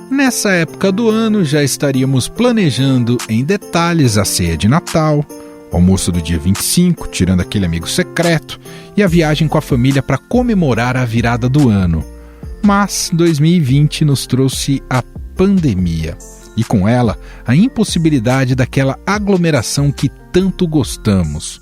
Nessa época do ano já estaríamos planejando em detalhes a ceia de Natal, o almoço do dia 25, tirando aquele amigo secreto, e a viagem com a família para comemorar a virada do ano. Mas 2020 nos trouxe a pandemia e com ela a impossibilidade daquela aglomeração que tanto gostamos.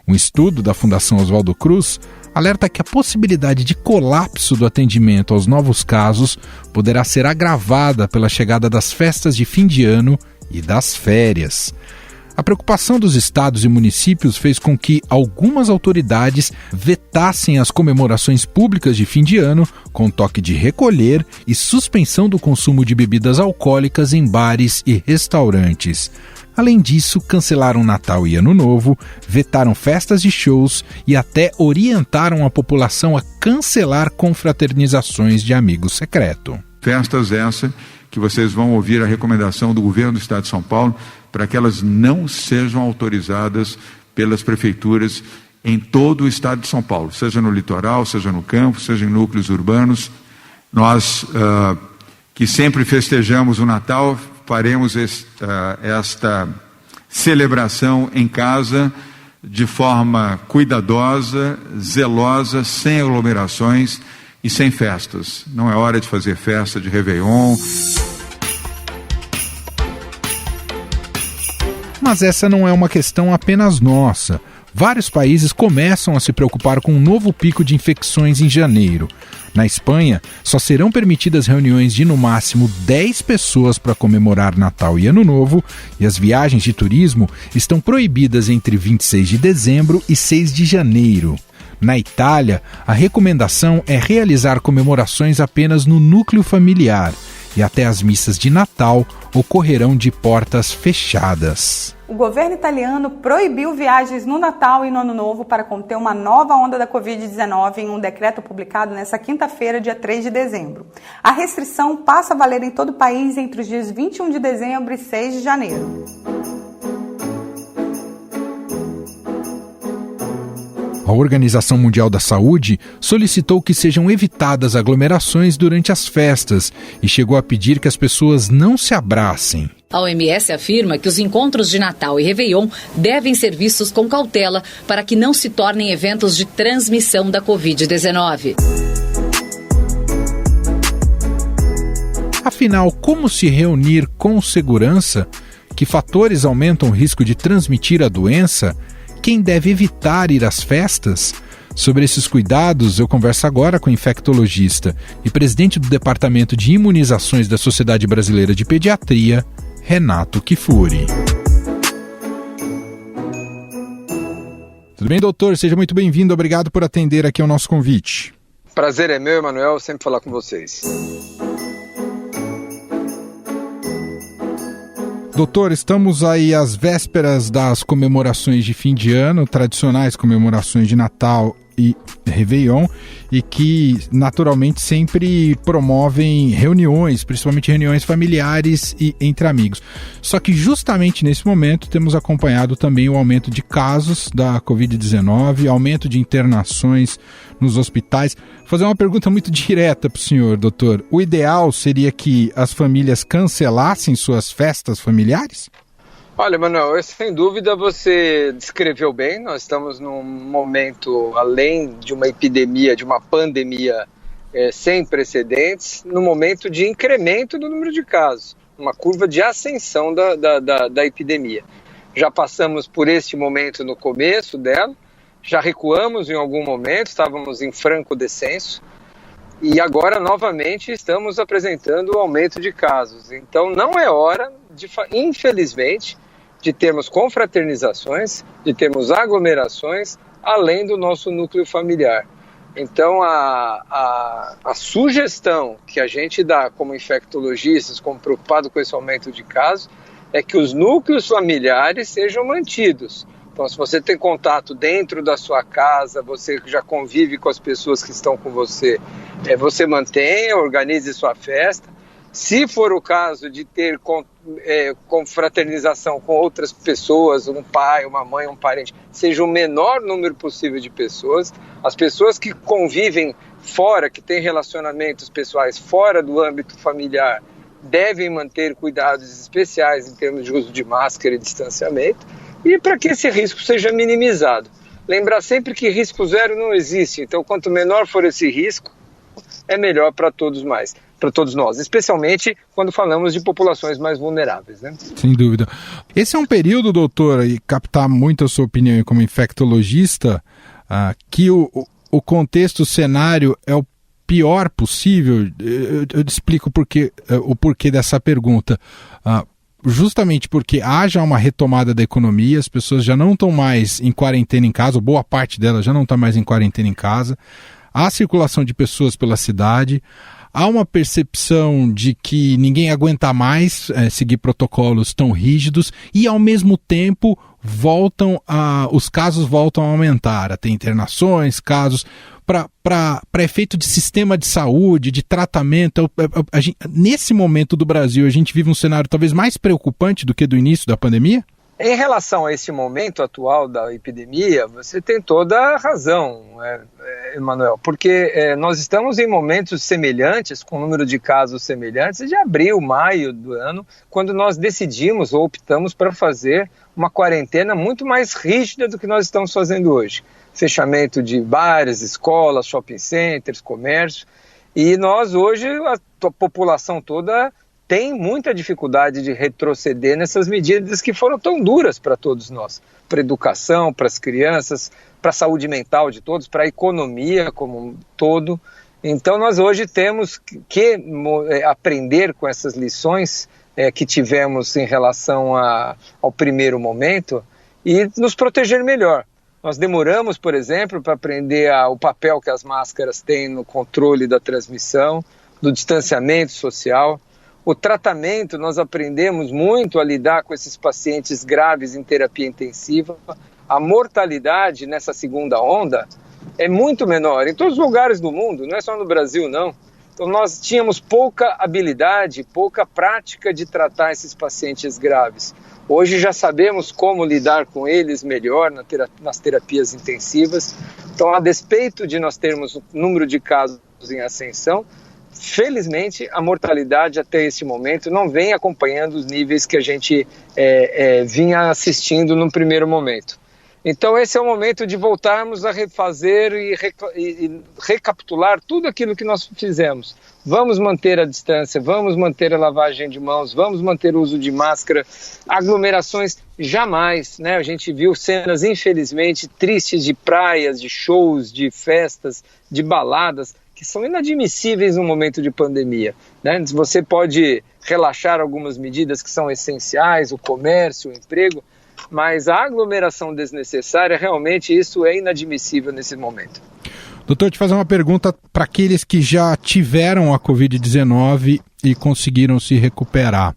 Um estudo da Fundação Oswaldo Cruz alerta que a possibilidade de colapso do atendimento aos novos casos poderá ser agravada pela chegada das festas de fim de ano e das férias. A preocupação dos estados e municípios fez com que algumas autoridades vetassem as comemorações públicas de fim de ano, com toque de recolher e suspensão do consumo de bebidas alcoólicas em bares e restaurantes. Além disso, cancelaram Natal e Ano Novo, vetaram festas e shows e até orientaram a população a cancelar confraternizações de amigo secreto. Festas essa que vocês vão ouvir a recomendação do governo do Estado de São Paulo para que elas não sejam autorizadas pelas prefeituras em todo o Estado de São Paulo, seja no litoral, seja no campo, seja em núcleos urbanos. Nós, que sempre festejamos o Natal, faremos esta celebração em casa de forma cuidadosa, zelosa, sem aglomerações e sem festas. Não é hora de fazer festa de Réveillon. Mas essa não é uma questão apenas nossa. Vários países começam a se preocupar com um novo pico de infecções em janeiro. Na Espanha, só serão permitidas reuniões de no máximo 10 pessoas para comemorar Natal e Ano Novo, e as viagens de turismo estão proibidas entre 26 de dezembro e 6 de janeiro. Na Itália, a recomendação é realizar comemorações apenas no núcleo familiar, e até as missas de Natal ocorrerão de portas fechadas. O governo italiano proibiu viagens no Natal e no Ano Novo para conter uma nova onda da Covid-19 em um decreto publicado nesta quinta-feira, dia 3 de dezembro. A restrição passa a valer em todo o país entre os dias 21 de dezembro e 6 de janeiro. A Organização Mundial da Saúde solicitou que sejam evitadas aglomerações durante as festas e chegou a pedir que as pessoas não se abracem. A OMS afirma que os encontros de Natal e Réveillon devem ser vistos com cautela para que não se tornem eventos de transmissão da Covid-19. Afinal, como se reunir com segurança? Que fatores aumentam o risco de transmitir a doença? Quem deve evitar ir às festas? Sobre esses cuidados, eu converso agora com o infectologista e presidente do Departamento de Imunizações da Sociedade Brasileira de Pediatria, Renato Kifuri. Tudo bem, doutor? Seja muito bem-vindo. Obrigado por atender aqui ao nosso convite. Prazer é meu, Emanuel, sempre falar com vocês. Doutor, estamos aí às vésperas das comemorações de fim de ano, tradicionais comemorações de Natal e Réveillon, e que naturalmente sempre promovem reuniões, principalmente reuniões familiares e entre amigos. Só que justamente nesse momento temos acompanhado também o aumento de casos da Covid-19, aumento de internações nos hospitais. Vou fazer uma pergunta muito direta para o senhor, doutor. O ideal seria que as famílias cancelassem suas festas familiares? Olha, Manuel, sem dúvida você descreveu bem. Nós estamos num momento, além de uma epidemia, de uma pandemia sem precedentes, num momento de incremento do número de casos, uma curva de ascensão da epidemia. Já passamos por este momento no começo dela, já recuamos em algum momento, estávamos em franco descenso, e agora novamente estamos apresentando o aumento de casos. Então não é hora, infelizmente, de termos confraternizações, de termos aglomerações, além do nosso núcleo familiar. Então a sugestão que a gente dá como infectologistas, como preocupado com esse aumento de casos, é que os núcleos familiares sejam mantidos, Então, se você tem contato dentro da sua casa, você já convive com as pessoas que estão com você, você mantenha, organize sua festa. Se for o caso de ter confraternização com outras pessoas, um pai, uma mãe, um parente, seja o menor número possível de pessoas. As pessoas que convivem fora, que têm relacionamentos pessoais fora do âmbito familiar, devem manter cuidados especiais em termos de uso de máscara e distanciamento, e para que esse risco seja minimizado. Lembrar sempre que risco zero não existe, então quanto menor for esse risco, é melhor para todos nós, especialmente quando falamos de populações mais vulneráveis, né? Sem dúvida. Esse é um período, doutor, e captar muito a sua opinião como infectologista, que o contexto, o cenário é o pior possível. Eu te explico o porquê dessa pergunta. Justamente porque haja uma retomada da economia, as pessoas já não estão mais em quarentena em casa, ou boa parte delas já não está mais em quarentena em casa, há circulação de pessoas pela cidade, há uma percepção de que ninguém aguenta mais seguir protocolos tão rígidos e, ao mesmo tempo, os casos voltam a aumentar, a ter internações, casos para efeito de sistema de saúde, de tratamento. Nesse momento do Brasil, a gente vive um cenário talvez mais preocupante do que do início da pandemia? Em relação a esse momento atual da epidemia, você tem toda a razão, Emanuel, porque nós estamos em momentos semelhantes, com número de casos semelhantes, de abril, maio do ano, quando nós decidimos ou optamos para fazer uma quarentena muito mais rígida do que nós estamos fazendo hoje. Fechamento de bares, escolas, shopping centers, comércio, e nós hoje, a população toda tem muita dificuldade de retroceder nessas medidas que foram tão duras para todos nós, para a educação, para as crianças, para a saúde mental de todos, para a economia como um todo. Então nós hoje temos que aprender com essas lições que tivemos em relação ao primeiro momento e nos proteger melhor. Nós demoramos, por exemplo, para aprender o papel que as máscaras têm no controle da transmissão, do distanciamento social. O tratamento, nós aprendemos muito a lidar com esses pacientes graves em terapia intensiva. A mortalidade nessa segunda onda é muito menor em todos os lugares do mundo, não é só no Brasil, não. Então nós tínhamos pouca habilidade, pouca prática de tratar esses pacientes graves. Hoje já sabemos como lidar com eles melhor nas terapias intensivas. Então, a despeito de nós termos um número de casos em ascensão, felizmente, a mortalidade até esse momento não vem acompanhando os níveis que a gente vinha assistindo no primeiro momento. Então esse é o momento de voltarmos a refazer e recapitular tudo aquilo que nós fizemos. Vamos manter a distância, vamos manter a lavagem de mãos, vamos manter o uso de máscara, aglomerações jamais, né? A gente viu cenas infelizmente tristes de praias, de shows, de festas, de baladas, que são inadmissíveis no momento de pandemia, né? Você pode relaxar algumas medidas que são essenciais, o comércio, o emprego, mas a aglomeração desnecessária, realmente isso é inadmissível nesse momento. Doutor, te fazer uma pergunta para aqueles que já tiveram a Covid-19 e conseguiram se recuperar.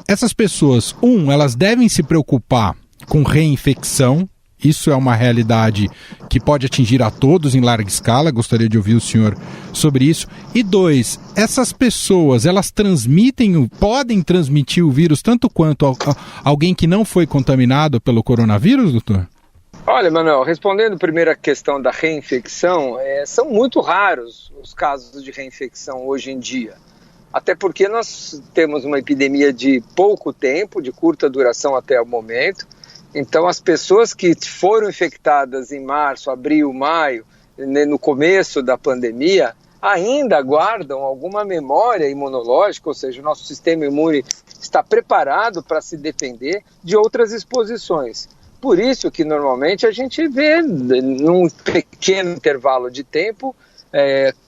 Essas pessoas, elas devem se preocupar com reinfecção. Isso é uma realidade que pode atingir a todos em larga escala. Gostaria de ouvir o senhor sobre isso. E 2, essas pessoas, elas podem transmitir o vírus tanto quanto alguém que não foi contaminado pelo coronavírus, doutor? Olha, Manuel, respondendo primeiro a questão da reinfecção, são muito raros os casos de reinfecção hoje em dia. Até porque nós temos uma epidemia de pouco tempo, de curta duração até o momento. Então, as pessoas que foram infectadas em março, abril, maio, no começo da pandemia, ainda guardam alguma memória imunológica, ou seja, o nosso sistema imune está preparado para se defender de outras exposições. Por isso que, normalmente, a gente vê, num pequeno intervalo de tempo,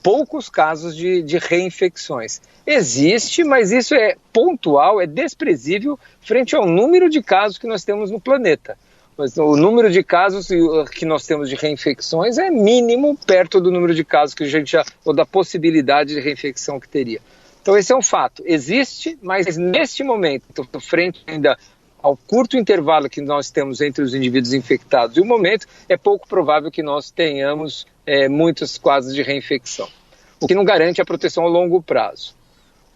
poucos casos de reinfecções. Existe, mas isso é pontual, é desprezível frente ao número de casos que nós temos no planeta. Mas o número de casos que nós temos de reinfecções é mínimo perto do número de casos que a gente ou da possibilidade de reinfecção que teria. Então esse é um fato. Existe, mas neste momento, frente ainda ao curto intervalo que nós temos entre os indivíduos infectados e o momento, é pouco provável que nós tenhamos muitos quadros de reinfecção, o que não garante a proteção a longo prazo.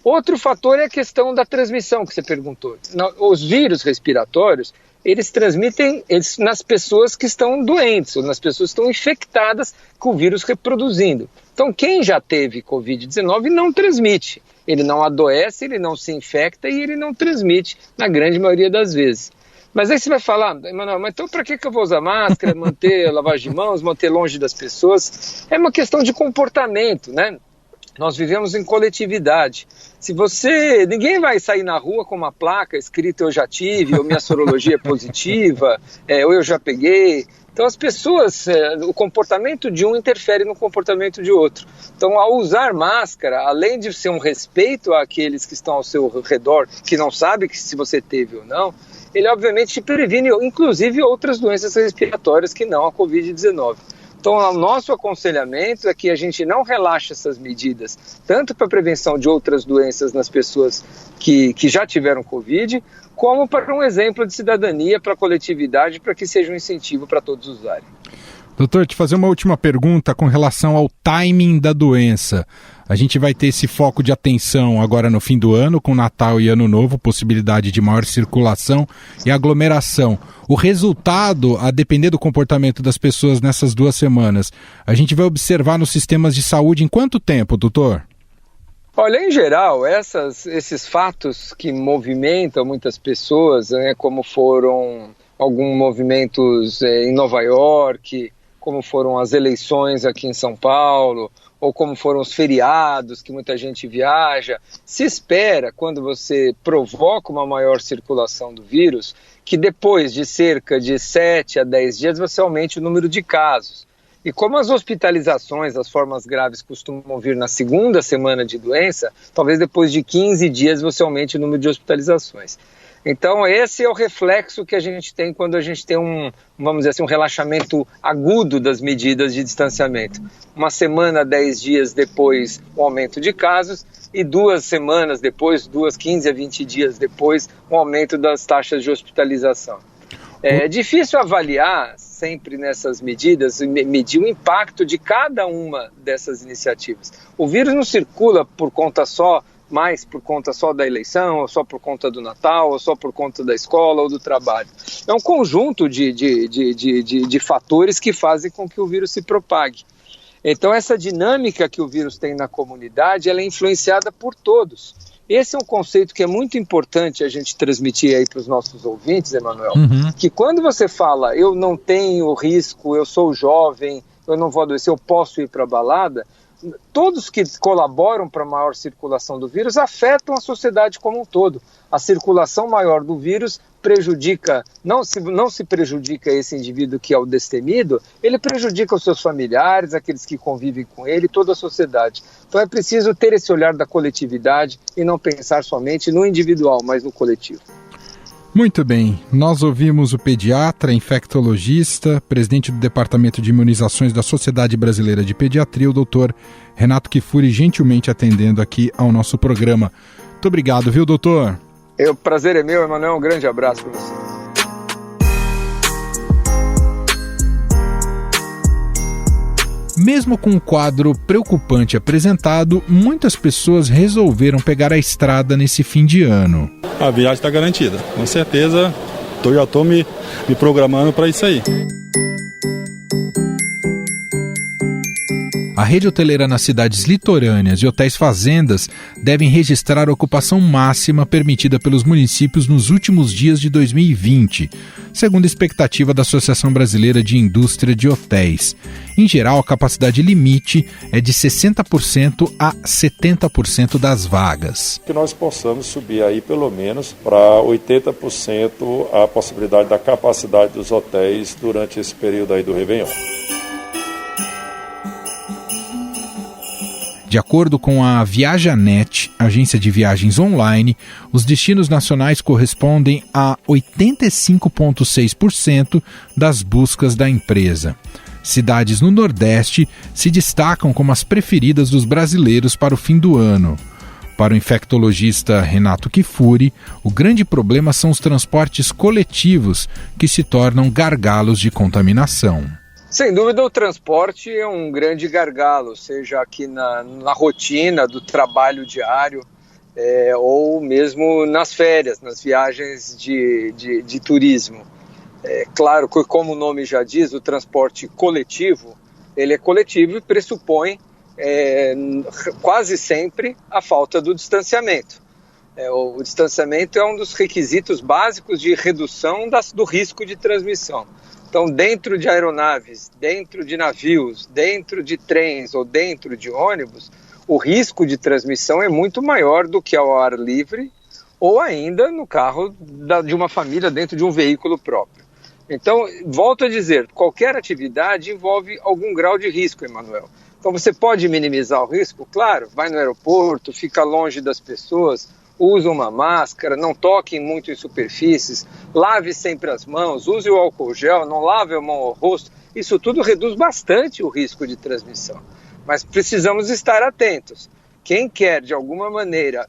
Outro fator é a questão da transmissão que você perguntou. Os vírus respiratórios, eles transmitem nas pessoas que estão doentes, ou nas pessoas que estão infectadas com o vírus reproduzindo. Então, quem já teve Covid-19 não transmite. Ele não adoece, ele não se infecta e ele não transmite na grande maioria das vezes. Mas aí você vai falar, Emanuel, mas então para que eu vou usar máscara, manter lavagem de mãos, manter longe das pessoas? É uma questão de comportamento, né? Nós vivemos em coletividade. Ninguém vai sair na rua com uma placa escrita eu já tive, ou minha sorologia é positiva, ou eu já peguei. Então as pessoas, o comportamento de um interfere no comportamento de outro. Então ao usar máscara, além de ser um respeito àqueles que estão ao seu redor, que não sabem se você teve ou não, ele obviamente previne inclusive outras doenças respiratórias que não a Covid-19. Então, o nosso aconselhamento é que a gente não relaxe essas medidas, tanto para a prevenção de outras doenças nas pessoas que já tiveram Covid, como para um exemplo de cidadania para a coletividade, para que seja um incentivo para todos usarem. Doutor, te fazer uma última pergunta com relação ao timing da doença. A gente vai ter esse foco de atenção agora no fim do ano, com Natal e Ano Novo, possibilidade de maior circulação e aglomeração. O resultado, a depender do comportamento das pessoas nessas 2 semanas, a gente vai observar nos sistemas de saúde em quanto tempo, doutor? Olha, em geral, esses fatos que movimentam muitas pessoas, né, como foram alguns movimentos em Nova York, como foram as eleições aqui em São Paulo, ou como foram os feriados, que muita gente viaja, se espera, quando você provoca uma maior circulação do vírus, que depois de cerca de 7 a 10 dias você aumente o número de casos. E como as hospitalizações, as formas graves costumam vir na 2ª semana de doença, talvez depois de 15 dias você aumente o número de hospitalizações. Então esse é o reflexo que a gente tem quando a gente tem vamos dizer assim, um relaxamento agudo das medidas de distanciamento. 1 semana, 10 dias depois, o aumento de casos, e 2 semanas depois, 15 a 20 dias depois, o aumento das taxas de hospitalização. É difícil avaliar sempre nessas medidas, medir o impacto de cada uma dessas iniciativas. O vírus não circula por conta só da eleição, ou só por conta do Natal, ou só por conta da escola ou do trabalho. É um conjunto de fatores que fazem com que o vírus se propague. Então essa dinâmica que o vírus tem na comunidade, ela é influenciada por todos. Esse é um conceito que é muito importante a gente transmitir aí para os nossos ouvintes, Emanuel, que quando você fala, eu não tenho risco, eu sou jovem, eu não vou adoecer, eu posso ir para a balada, todos que colaboram para a maior circulação do vírus afetam a sociedade como um todo. A circulação maior do vírus prejudica, não se prejudica esse indivíduo que é o destemido, ele prejudica os seus familiares, aqueles que convivem com ele, toda a sociedade. Então é preciso ter esse olhar da coletividade e não pensar somente no individual, mas no coletivo. Muito bem, nós ouvimos o pediatra, infectologista, presidente do Departamento de Imunizações da Sociedade Brasileira de Pediatria, o doutor Renato Kifuri, gentilmente atendendo aqui ao nosso programa. Muito obrigado, viu, doutor? O prazer é meu, Emanuel, um grande abraço para você. Mesmo com um quadro preocupante apresentado, muitas pessoas resolveram pegar a estrada nesse fim de ano. A viagem está garantida, com certeza. Já estou me programando para isso aí. A rede hoteleira nas cidades litorâneas e hotéis fazendas devem registrar a ocupação máxima permitida pelos municípios nos últimos dias de 2020, segundo a expectativa da Associação Brasileira de Indústria de Hotéis. Em geral, a capacidade limite é de 60% a 70% das vagas. Que nós possamos subir aí pelo menos para 80% a possibilidade da capacidade dos hotéis durante esse período aí do Réveillon. De acordo com a Viajanet, agência de viagens online, os destinos nacionais correspondem a 85,6% das buscas da empresa. Cidades no Nordeste se destacam como as preferidas dos brasileiros para o fim do ano. Para o infectologista Renato Kifuri, o grande problema são os transportes coletivos, que se tornam gargalos de contaminação. Sem dúvida, o transporte é um grande gargalo, seja aqui na rotina do trabalho diário, ou mesmo nas férias, nas viagens de turismo. Claro que, como o nome já diz, o transporte coletivo, ele é coletivo e pressupõe quase sempre a falta do distanciamento. O distanciamento é um dos requisitos básicos de redução do risco de transmissão. Então, dentro de aeronaves, dentro de navios, dentro de trens ou dentro de ônibus, o risco de transmissão é muito maior do que ao ar livre ou ainda no carro de uma família dentro de um veículo próprio. Então, volto a dizer, qualquer atividade envolve algum grau de risco, Emanuel. Então, você pode minimizar o risco? Claro, vai no aeroporto, fica longe das pessoas, usa uma máscara, não toque muito em superfícies, lave sempre as mãos, use o álcool gel, não lave a mão ao rosto. Isso tudo reduz bastante o risco de transmissão. Mas precisamos estar atentos. Quem quer, de alguma maneira,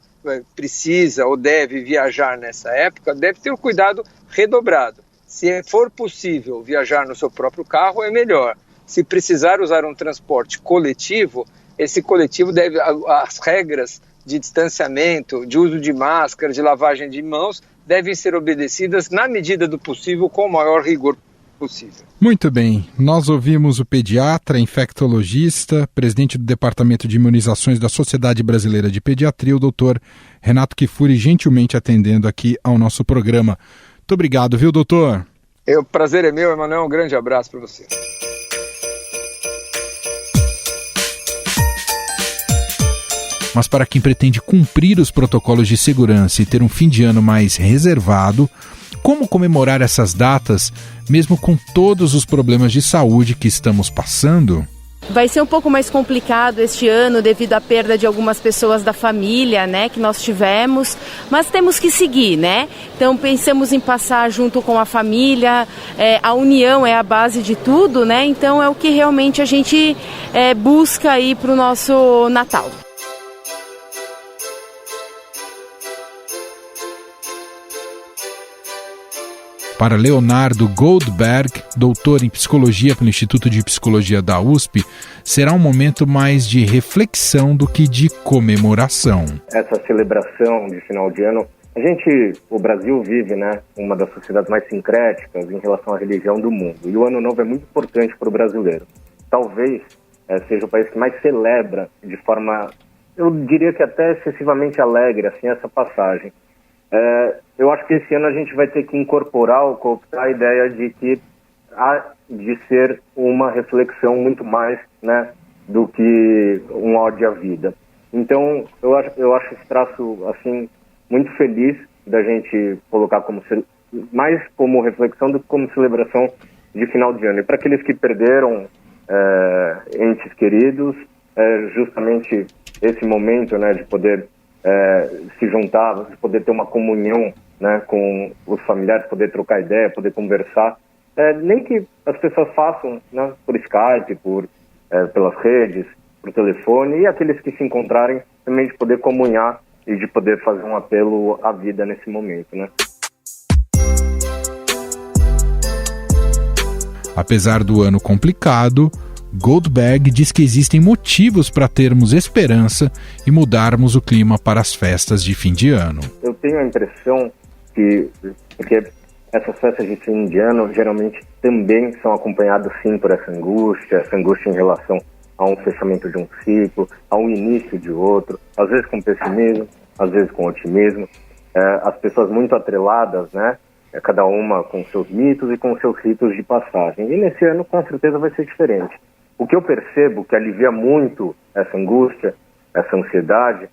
precisa ou deve viajar nessa época, deve ter um cuidado redobrado. Se for possível viajar no seu próprio carro, é melhor. Se precisar usar um transporte coletivo, esse coletivo deve, as regras de distanciamento, de uso de máscara, de lavagem de mãos, devem ser obedecidas na medida do possível, com o maior rigor possível. Muito bem, nós ouvimos o pediatra, infectologista, presidente do Departamento de Imunizações da Sociedade Brasileira de Pediatria, o doutor Renato Kifuri, gentilmente atendendo aqui ao nosso programa. Muito obrigado, viu, doutor? O prazer é meu, Emanuel, um grande abraço para você. Mas para quem pretende cumprir os protocolos de segurança e ter um fim de ano mais reservado, como comemorar essas datas, mesmo com todos os problemas de saúde que estamos passando? Vai ser um pouco mais complicado este ano devido à perda de algumas pessoas da família, né, que nós tivemos, mas temos que seguir, né? Então pensamos em passar junto com a família, a união é a base de tudo, né? Então é o que realmente a gente busca aí para o nosso Natal. Para Leonardo Goldberg, doutor em psicologia pelo Instituto de Psicologia da USP, será um momento mais de reflexão do que de comemoração. Essa celebração de final de ano, o Brasil vive, né, uma das sociedades mais sincréticas em relação à religião do mundo. E o Ano Novo é muito importante para o brasileiro. Talvez seja o país que mais celebra de forma, eu diria que até excessivamente alegre, assim, essa passagem. Eu acho que esse ano a gente vai ter que incorporar ou cooptar a ideia de que há de ser uma reflexão muito mais, né, do que um ódio à vida. Então, eu acho esse traço, assim, muito feliz da gente colocar mais como reflexão do que como celebração de final de ano. E para aqueles que perderam entes queridos, justamente esse momento, né, de poder se juntar, de poder ter uma comunhão, né, com os familiares, poder trocar ideia, poder conversar, nem que as pessoas façam, né, por Skype, pelas redes, por telefone, e aqueles que se encontrarem também de poder comunhar e de poder fazer um apelo à vida nesse momento, né? Apesar do ano complicado, Goldberg diz que existem motivos para termos esperança e mudarmos o clima para as festas de fim de ano. Eu tenho a impressão porque essas festas de fim de ano geralmente também são acompanhadas sim por essa angústia em relação a um fechamento de um ciclo, a um início de outro, às vezes com pessimismo, às vezes com otimismo, as pessoas muito atreladas, né? Cada uma com seus mitos e com seus ritos de passagem. E nesse ano com certeza vai ser diferente. O que eu percebo que alivia muito essa angústia, essa ansiedade,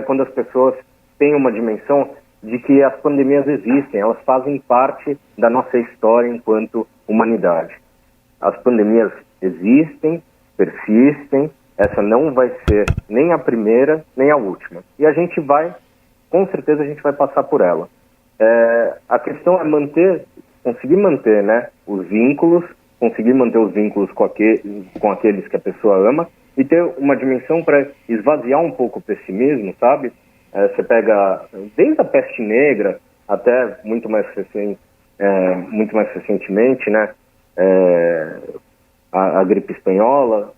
quando as pessoas têm uma dimensão de que as pandemias existem, elas fazem parte da nossa história enquanto humanidade. As pandemias existem, persistem, essa não vai ser nem a primeira, nem a última. E com certeza a gente vai passar por ela. A questão é conseguir manter, né, os vínculos, conseguir manter os vínculos com aqueles que a pessoa ama e ter uma dimensão para esvaziar um pouco o pessimismo, sabe? Você pega desde a peste negra até muito mais recentemente, né? A gripe espanhola,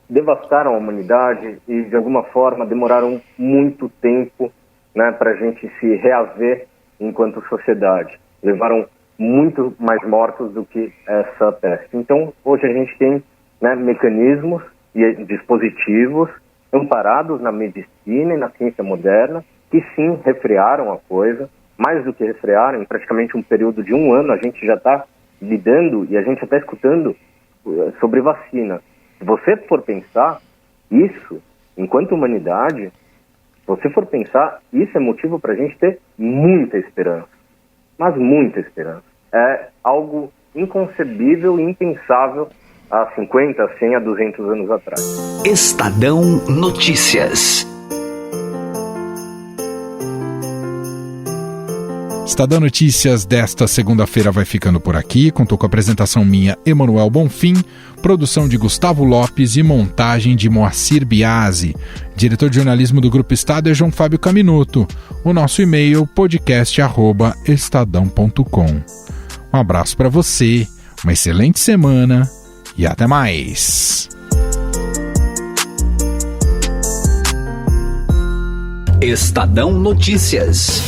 devastaram a humanidade e de alguma forma demoraram muito tempo, né, para a gente se reaver enquanto sociedade. Levaram muito mais mortos do que essa peste. Então, hoje a gente tem, né, mecanismos e dispositivos amparados na medicina e na ciência moderna que sim refrearam a coisa, mais do que refrearam, em praticamente um período de 1 ano a gente já está lidando e a gente já está escutando sobre vacina. Se você for pensar isso, enquanto humanidade, se você for pensar, isso é motivo para a gente ter muita esperança, mas muita esperança. É algo inconcebível e impensável há 50, 100, a 200 anos atrás. Estadão Notícias. Estadão Notícias desta segunda-feira vai ficando por aqui. Contou com a apresentação minha, Emanuel Bonfim, produção de Gustavo Lopes e montagem de Moacir Biasi. Diretor de jornalismo do Grupo Estado é João Fábio Caminuto. O nosso e-mail, podcast@estadão.com. Um abraço para você, uma excelente semana e até mais. Estadão Notícias.